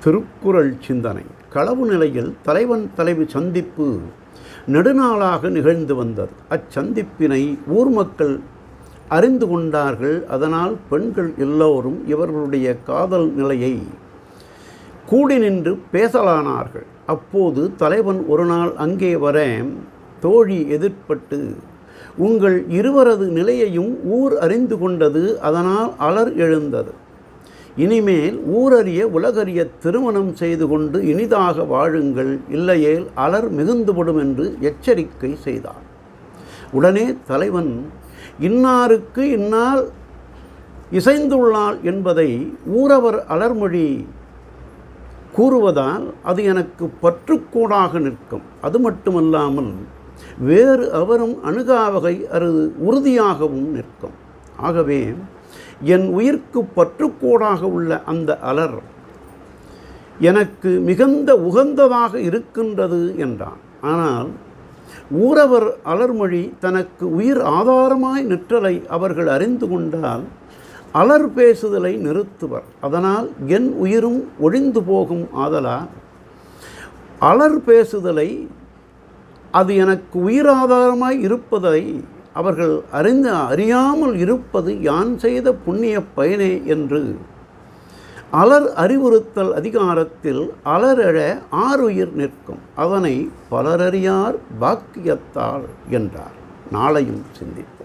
திருக்குறள் சிந்தனை. களவு நிலையில் தலைவன் தலைவி சந்திப்பு நெடுநாளாக நிகழ்ந்து வந்தது. அச்சந்திப்பினை ஊர் மக்கள் அறிந்து கொண்டார்கள். அதனால் பெண்கள் எல்லோரும் இவர்களுடைய காதல் நிலையை கூடி நின்று பேசலானார்கள். அப்போது தலைவன் ஒரு நாள் அங்கே வர தோழி எதிர்பட்டு, உங்கள் இருவரது நிலையையும் ஊர் அறிந்து கொண்டது, அதனால் அலர் எழுந்தது. இனிமேல் ஊரறிய உலகறிய திருமணம் செய்து கொண்டு இனிதாக வாழுங்கள், இல்லையேல் அலர் மிகுந்துவிடும் என்று எச்சரிக்கை செய்தார். உடனே தலைவன், இன்னாருக்கு இன்னால் இசைந்துள்ளாள் என்பதை ஊரவர் அலர்மொழி கூறுவதால் அது எனக்கு பற்றுக்கோடாக நிற்கும். அது மட்டுமல்லாமல் வேறு அவரும் அணுகாவகை அது உறுதியாகவும் நிற்கும். ஆகவே என் உயிர்க்கு பற்றுக்கோடாக உள்ள அந்த அலர் எனக்கு மிகுந்த உகந்ததாக இருக்கின்றது என்றான். ஆனால் ஊரவர் அலர்மொழி தனக்கு உயிர் ஆதாரமாய் நிற்றலை அவர்கள் அறிந்து கொண்டால் அலர் பேசுதலை நிறுத்துவர். அதனால் என் உயிரும் ஒழிந்து போகும். ஆதலால் அலர் பேசுதலை அது எனக்கு உயிராதாரமாய் இருப்பதை அவர்கள் அறியாமல் இருப்பது யான் செய்த புண்ணிய பயனே என்று அலர் அறிவுறுத்தல் அதிகாரத்தில் அலரெழ ஆறுயிர் நிற்கும், அதனை பலரறியார் பாக்கியத்தால் என்றார். நாளையும் சிந்திப்போம்.